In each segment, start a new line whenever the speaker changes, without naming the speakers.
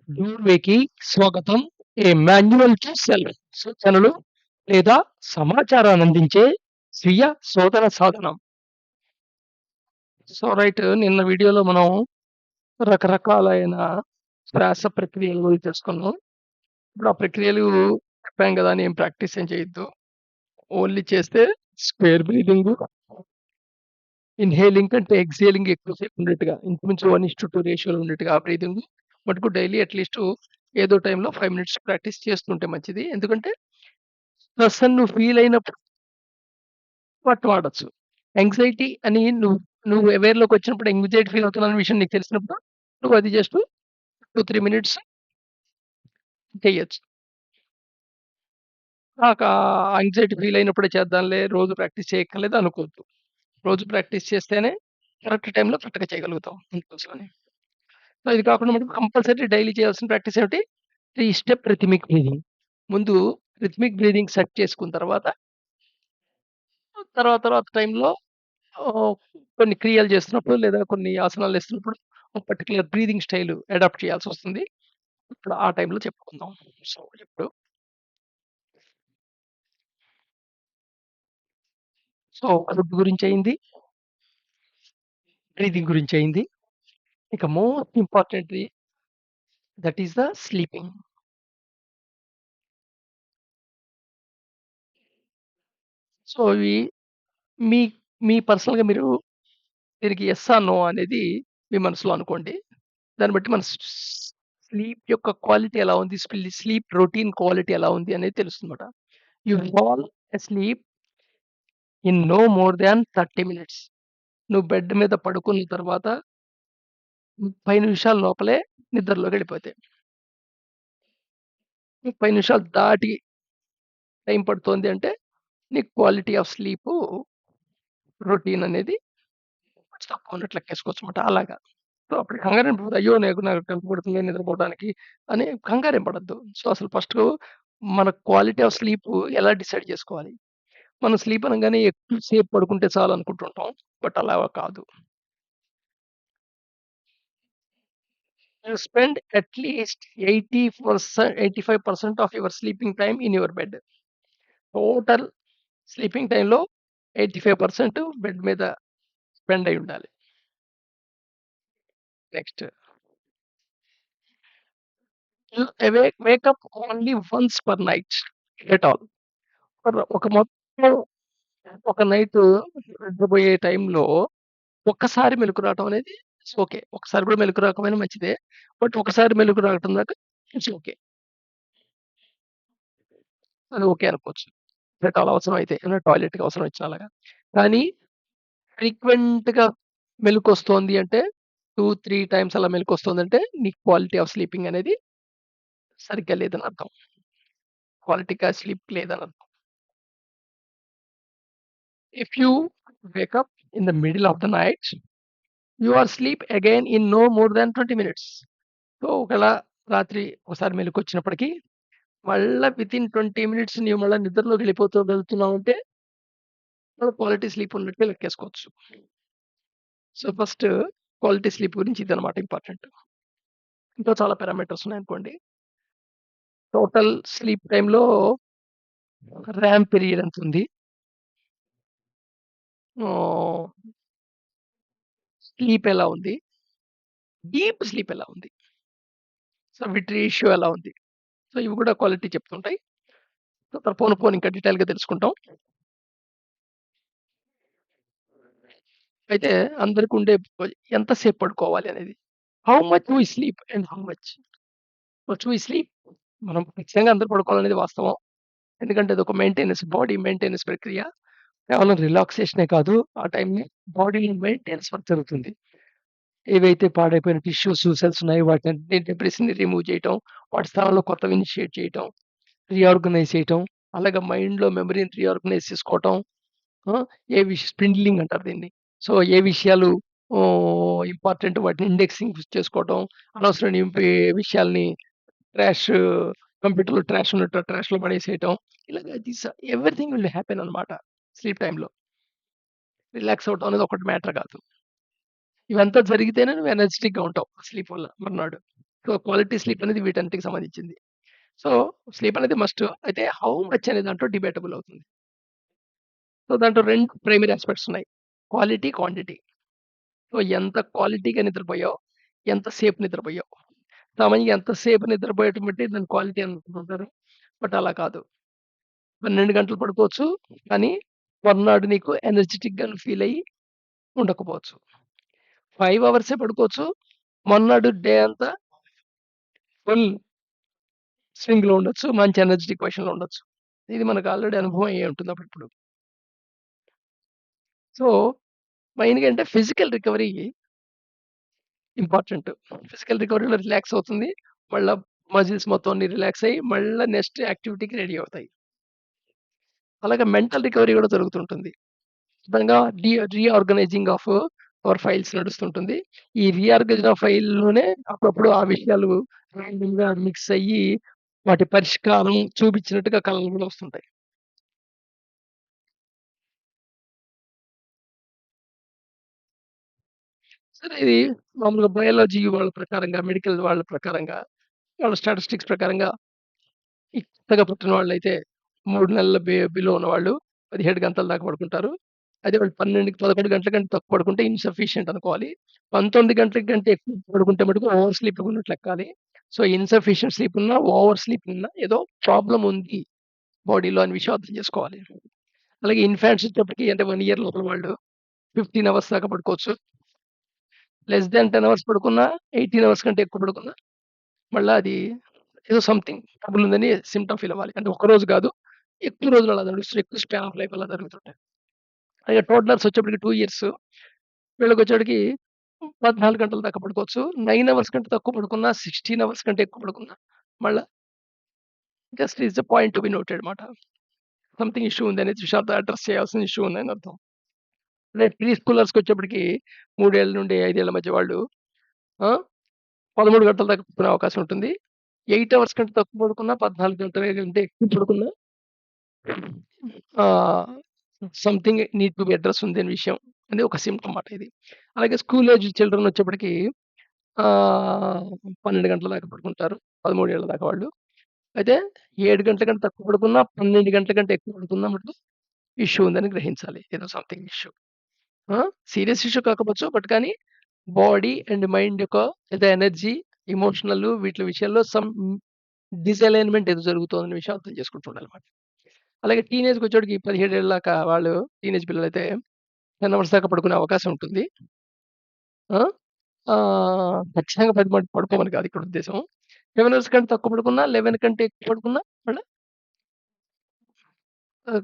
డోర్వేకి స్వాగతం. ఏ manual to self సూచనలు లేదా సమాచారాన్ని అందించే స్వీయ శోధన సాధనం. సో రైట్, నిన్న వీడియోలో మనం రకరకాలైన శ్వాస ప్రక్రియల గురించి తెలుసుకున్నాం. ఇప్పుడు ఆ ప్రక్రియలు చెప్పాం కదా అని ఏం ప్రాక్టీస్ ఏం చేయొద్దు. ఓన్లీ చేస్తే స్క్వేర్ బ్రీతింగ్, ఇన్హేలింగ్ కంటే ఎక్స్‌హేలింగ్ ఎక్కువ సేపు ఉండేట్టుగా ఇంచుమించు 1:2 రేషియోలో ఉండేట్టుగా ఆ బ్రీతింగ్ మటుకు డైలీ అట్‌లీస్ట్ ఏదో టైంలో 5 మినిట్స్ ప్రాక్టీస్ చేస్తుంటే మంచిది. ఎందుకంటే స్ట్రెస్ అని నువ్వు ఫీల్ అయినప్పుడు వాడొచ్చు. యాంక్సైటీ అని నువ్వు అవేర్‌లోకొచ్చినప్పుడు యాంక్సైటీ ఫీల్ అవుతున్నానన్న విషయం నీకు తెలిసినప్పుడు నువ్వు అది జస్ట్ 2, 3 మినిట్స్ చెయ్యొచ్చు. నాకా యాంక్సైటీ ఫీల్ అయినప్పుడే చేద్దాంలే, రోజు ప్రాక్టీస్ చేయక్కర్లేదు అనుకోవద్దు. రోజు ప్రాక్టీస్ చేస్తేనే కరెక్ట్ టైంలో కరెక్ట్‌గా చేయగలుగుతాం అందుకోసమని. సో, ఇది కాకుండా మనకు కంపల్సరీ డైలీ చేయాల్సిన ప్రాక్టీస్ ఏమిటి? 3 స్టెప్ రిథమిక్ బ్రీతింగ్. ముందు రిథమిక్ బ్రీతింగ్ సెట్ చేసుకున్న తర్వాత, తర్వాత టైంలో ఆహ్, కొన్ని క్రియలు చేస్తున్నప్పుడు లేదా కొన్ని ఆసనాలేస్తున్నప్పుడు ఒక పర్టిక్యులర్ బ్రీతింగ్ స్టైల్ అడాప్ట్ చేయాల్సొస్తుంది. ఇప్పుడు ఆ టైంలో చెప్పుకుందాం. సో, ఇప్పుడు ఫుడ్ గురించయింది, బ్రీతింగ్ గురించయింది. ఇక మోస్ట్ ఇంపార్టెంట్‌ది that is the sleeping. So, ఇవి మీ మీ పర్సనల్‌గా మీరు దీనికి యెస్ ఆర్ నో అనేది మీ మనసులో అనుకోండి. దాన్ని బట్టి మన స్లీప్ యొక్క క్వాలిటీ ఎలా ఉంది, స్లీప్ రొటీన్ క్వాలిటీ ఎలా ఉంది అనేది తెలుస్తుందన్నమాట. You fall asleep in no more than 30 minutes. నువ్వు బెడ్ మీద పడుకున్న తర్వాత 30 నిమిషాల లోపలే నిద్రలోకెళ్ళిపోతాయి. 30 నిమిషాలు దాటి టైం పడుతోంది అంటే నీకు క్వాలిటీ ఆఫ్ స్లీపు రొటీన్ అనేది కొంచెం తక్కువ ఉన్నట్లు లెక్కేసుకోవచ్చన్నమాట. అలాగా. సో, అప్పుడు కంగారేం పడొద్దు. అయ్యో! నాకు టెంప పడుతుంది నిద్రపోవడానికి అని కంగారేం పడొద్దు. సో, అసలు ఫస్టు మన క్వాలిటీ ఆఫ్ స్లీపు ఎలా డిసైడ్ చేసుకోవాలి? మనం స్లీప్ అనంగానే ఎక్కువ సేపు పడుకుంటే చాలనుకుంటుంటాం. బట్ అలా కాదు. You spend at least 85% of your sleeping time in your bed. Total sleeping టైమ్‌లో 85% బెడ్ మీద స్పెండ్ అయ్యుండాలి. Next, you wake up only once per night at all. ఒక మొత్తం ఒక నైటు నిద్రపోయే టైంలో ఒక్కసారి మెలుకు రావటం అనేది ఇట్స్ ఓకే. ఒకసారి కూడా మెలుకు రాకపోయినా మంచిదే. బట్ ఒకసారి మెలుకు రావటం దాకా ఇట్స్ ఓకే. అది ఓకే అనుకోవచ్చు. చాలా అవసరం అయితే ఏమైనా టాయిలెట్‌కి అవసరం వచ్చినా అలాగా. కానీ ఫ్రీక్వెంట్‌గా మెలుకొస్తోంది అంటే 2, 3 టైమ్స్ అలా మెలుకొస్తుందంటే నీకు క్వాలిటీ ఆఫ్ స్లీపింగ్ అనేది సరిగ్గా లేదని అర్థం. క్వాలిటీగా స్లీప్ లేదని అర్థం. If you wake up in the middle of the night, you are sleep again in no more than 20 minutes. So, ఒకవేళ రాత్రి ఒకసారి మెలుకువొచ్చినప్పటికి మళ్ళా వితిన్ 20 మినిట్స్ నీవు మళ్ళా వెళ్తున్నావంటే క్వాలిటీ స్లీప్ ఉన్నట్టే లెక్కేసుకోవచ్చు. సో, ఫస్ట్ క్వాలిటీ స్లీప్ గురించి ఇదనమాట ఇంపార్టెంట్. ఇంకా చాలా పారామీటర్స్ ఉన్నాయనుకోండి. టోటల్ స్లీప్ టైమ్‌లో ర్యామ్ పీరియడ్ ఎంతుంది? ఆహ్, స్లీప్ ఎలా ఉంది? డీప్ స్లీప్ ఎలా ఉంది? సో, వీటి రేషియో ఎలా ఉంది? సో, ఇవి కూడా క్వాలిటీ చెప్తుంటాయి. సో, పోను పోను ఇంకా డీటెయిల్‌గా తెలుసుకుంటాం. అయితే అందరికి ఎంత సేపు పడుకోవాలి అనేది. How much we sleep and how much we sleep. మనం ఖచ్చితంగా అందరూ పడుకోవాలనేది వాస్తవం. ఎందుకంటే అదొక బాడీ మెయింటెనెన్స్ ప్రక్రియ. కేవలం రిలాక్సేషనే కాదు, ఆ టైంని బాడీ మెయింటెనెన్స్ వర్క్ జరుగుతుంది. ఏవైతే పాడైపోయిన టిష్యూస్, సెల్స్ ఉన్నాయో వాటన్నిటిని డెబ్రిస్‌ని రిమూవ్ చేయటం, వాటి స్థానంలో కొత్తవి ఇనిషియేట్ చేయటం, రీఆర్గనైజ్ చేయటం, అలాగే మైండ్‌లో మెమరీని రీఆర్గనైజ్ చేసుకోవటం. ఆ! స్పిండ్లింగ్ అంటారు దీన్ని. సో, ఏ విషయాలు ఇంపార్టెంట్ వాటిని ఇండెక్సింగ్ చేసుకోవటం, అనవసరమైన విషయాల్ని ట్రాష్ కంప్యూటర్‌లో ట్రాష్ ఉన్నట్టు ట్రాష్‌లో పడేసేయటం. ఇలాగ ఎవ్రీథింగ్ విల్ హ్యాపెన్ అన్నమాట స్లీప్ టైమ్‌లో. రిలాక్స్ అవ్వటం అనేది ఒకటి మ్యాటర్ కాదు. ఇవంతా జరిగితేనే నువ్వు ఎనర్జిటిక్‌గా ఉంటావు స్లీప్ వల్ల మర్నాడు. సో, క్వాలిటీ స్లీప్ అనేది వీటన్నిటికి సంబంధించింది. సో, స్లీప్ అనేది మస్ట్. అయితే హౌ మచ్ అనే దాంట్లో డిబేటబుల్ అవుతుంది. సో, దాంట్లో 2 ప్రైమరీ యాస్పెక్ట్స్ ఉన్నాయి. Quality, quantity. సో, ఎంత క్వాలిటీగా నిద్రపోయావు, ఎంత సేపు నిద్రపోయావు. సామాన్యంగా ఎంత సేపు నిద్రపోయటం బట్టి దాని క్వాలిటీ అనుకుంటుంటారు. బట్ అలా కాదు. 12 గంటలు పడుకోవచ్చు. కానీ మర్నాడు నీకు ఎనర్జిటిక్‌గాను ఫీల్ అయ్యి ఉండకపోవచ్చు. 5 అవర్సే పడుకోవచ్చు. మొన్నాడు డే అంతా ఫుల్ స్వింగ్‌లో ఉండొచ్చు. మంచి ఎనర్జిటిక్ పొజిషన్‌లో ఉండొచ్చు. ఇది మనకు ఆల్రెడీ అనుభవం అయ్యే ఉంటుంది అప్పుడిప్పుడు. సో, మెయిన్‌గా అంటే ఫిజికల్ రికవరీ ఇంపార్టెంట్. ఫిజికల్ రికవరీలో రిలాక్స్ అవుతుంది. మళ్ళా మజిల్స్ మొత్తం అన్ని రిలాక్స్ అయ్యి మళ్ళా నెక్స్ట్ యాక్టివిటీకి రెడీ అవుతాయి. అలాగే మెంటల్ రికవరీ కూడా జరుగుతుంటుంది. విధంగా రీఆర్గనైజింగ్ ఆఫ్ అవర్ ఫైల్స్ నడుస్తుంటుంది. ఈ రీఆర్గనైజేషన్ ఆఫ్ ఫైల్‌లోనే అప్పుడప్పుడు ఆ విషయాలు ర్యాండమ్‌గా మిక్స్ అయ్యి వాటి పరిష్కారం చూపించినట్టుగా కలలు కూడా వస్తుంటాయి. సరే ఇది మామూలుగా బయాలజీ వాళ్ళ ప్రకారంగా, మెడికల్ వాళ్ళ ప్రకారంగా, వాళ్ళ స్టాటిస్టిక్స్ ప్రకారంగా ఈ కొత్తగా పుట్టిన వాళ్ళైతే 3 నెలల బిలో ఉన్నవాళ్ళు 17 గంటల దాకా పడుకుంటారు. అదే వాళ్ళు 12, 11 గంటల కంటే తక్కువ పడుకుంటే ఇన్‌సఫిషియంట్ అనుకోవాలి. 19 గంటల కంటే ఎక్కువ పడుకుంటే మటుకు ఓవర్ స్లీపింగ్ ఉన్నట్లు లెక్కాలి. సో, ఇన్‌సఫిషియంట్ స్లీప్ ఉన్నా, ఓవర్ స్లీప్ ఉన్నా ఏదో ప్రాబ్లమ్ ఉంది బాడీలో అనే విషయం అర్థం చేసుకోవాలి. అలాగే ఇన్‌ఫాంట్స్ వచ్చేటప్పటికి అంటే 1 ఇయర్ లోపల వాళ్ళు 15 అవర్స్ దాకా పడుకోవచ్చు. లెస్ థాన్ 10 అవర్స్ పడుకున్నా, 18 అవర్స్ కంటే ఎక్కువ పడుకున్నా మళ్ళా అది ఏదో సంథింగ్ ట్రబుల్ ఉందని సింప్టమ్ ఫీల్ అవ్వాలి. అంటే ఒక్కరోజు గాదు. ఎక్కువ రోజులు అలా నడుస్తూ ఎక్కువ స్పాన్ ఆఫ్ లైఫ్ అలా జరుగుతుంటాయి. అలాగే టోడ్లర్స్ వచ్చేప్పటికి 2 ఇయర్స్ వీళ్ళకొచ్చేటికి 14 గంటల దాకా పడుకోవచ్చు. 9 అవర్స్ కంటే తక్కువ పడుకున్నా, 16 అవర్స్ కంటే ఎక్కువ పడుకున్నా మళ్ళా just is a point to be noted మాట. సంథింగ్ ఇష్యూ ఉందనేది విషయాలతో అడ్రెస్ చేయాల్సిన ఇష్యూ ఉందని అర్థం. అదే ప్రీ స్కూలర్స్‌కొచ్చేప్పటికి 3 ఏళ్ల నుండి 5 ఏళ్ల మధ్య వాళ్ళు ఆ! 13 గంటల దాకా పడుకునే అవకాశం ఉంటుంది. 8 అవర్స్ కంటే తక్కువ పడుకున్నా, 14 గంటల కంటే ఎక్కువ పడుకున్నా ఆహ్, something need to be address ఉంది అనే విషయం. అది ఒక సింప్టమ్ మాట ఇది. అలాగే స్కూల్ ఏజ్ చిల్డ్రన్ వచ్చేప్పటికి 12 గంటల దాకా పడుకుంటారు. 13 ఏళ్ల దాకా వాళ్ళు. అయితే 7 గంటల కంటే తక్కువ పడుకున్నా, 12 గంటల కంటే ఎక్కువ పడుకున్నా మటుకు ఇష్యూ ఉందని గ్రహించాలి. ఏదో సంథింగ్ ఇష్యూ. ఆ! సీరియస్ ఇష్యూ కాకపోవచ్చు. బట్ కానీ బాడీ అండ్ మైండ్ యొక్క లేదా ఎనర్జీ, ఎమోషనల్ వీట్ల విషయాల్లో డిసలైన్‌మెంట్ ఏదో జరుగుతోందనే విషయం అర్థం చేసుకుంటూ ఉండాలన్నమాట. అలాగే టీనేజ్‌కొచ్చేటికి 17 ఏళ్ల దాకా వాళ్ళు టీనేజ్ పిల్లలైతే 10 అవర్స్ దాకా పడుకునే అవకాశం ఉంటుంది. ఆ! ఖచ్చితంగా 10 పడుకోమని కాదు ఇక్కడ ఉద్దేశ్యం. 11 అవర్స్ కంటే తక్కువ పడుకున్నా, 11 కంటే ఎక్కువ పడుకున్నా మళ్ళా ఆహ్,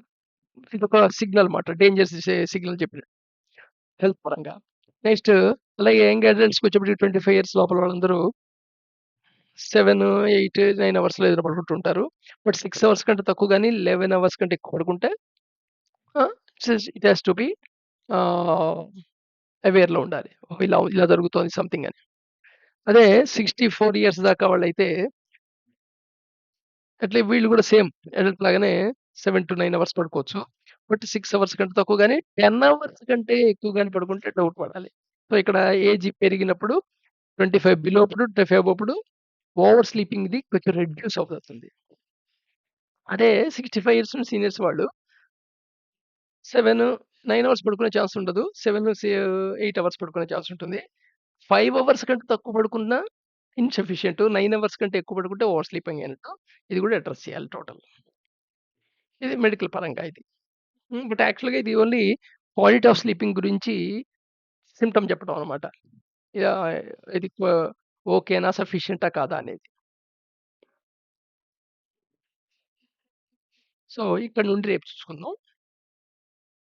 ఇదొక సిగ్నల్ మాట. డేంజర్ సిగ్నల్ చెప్పినట్టు హెల్త్ పరంగా. నెక్స్ట్ అలాగే యంగ్ అడల్ట్స్‌కొచ్చేప్పటికి 25 ఇయర్స్ లోపల వాళ్ళందరూ 7, 8, 9 అవర్స్‌లో ఏదైనా పడుకుంటుంటారు. బట్ 6 అవర్స్ కంటే తక్కువ గాని, 11 అవర్స్ కంటే ఎక్కువ పడుకుంటే ఆ! ఇట్ హాస్ టు బి ఆహ్, అవేర్‌లో ఉండాలి. ఓహ్! ఇలా ఇలా జరుగుతోంది సంథింగ్ అని. అదే 64 ఇయర్స్ దాకా వాళ్ళైతే అట్లే వీళ్ళు గూడా సేమ్ అడల్ట్ లాగానే 7-9 అవర్స్ పడుకోవచ్చు. బట్ 6 అవర్స్ కంటే తక్కువ గాని, 10 అవర్స్ కంటే ఎక్కువ గాని పడుకుంటే డౌట్ పడాలి. సో, ఇక్కడ ఏజ్ పెరిగినప్పుడు 25 బిలోప్పుడు, 25 అబోప్పుడు ఓవర్ స్లీపింగ్‌ది కొంచెం రెడ్యూస్ అవుతుంది. అదే 65 ఇయర్స్ నుంచి సీనియర్స్ వాళ్ళు 7, 9 అవర్స్ పడుకునే ఛాన్స్ ఉండదు. 8 అవర్స్ పడుకునే ఛాన్స్ ఉంటుంది. 5 అవర్స్ కంటే తక్కువ పడుకున్నా ఇన్‌సఫిషియంట్. 9 అవర్స్ కంటే ఎక్కువ పడుకుంటే ఓవర్ స్లీపింగ్ అయినట్టు. ఇది కూడా అడ్రెస్ చేయాలి టోటల్. ఇది మెడికల్ పరంగా ఇది. బట్ యాక్చువల్‌గా ఇది ఓన్లీ క్వాలిటీ ఆఫ్ స్లీపింగ్ గురించి సింప్టమ్ చెప్పడం అన్నమాట. యాహ్! ఇది ఓకేనా? సఫిషియంటా? కాదా? అనేది. సో, ఇక్కడ నుండి రేపు చూసుకుందాం.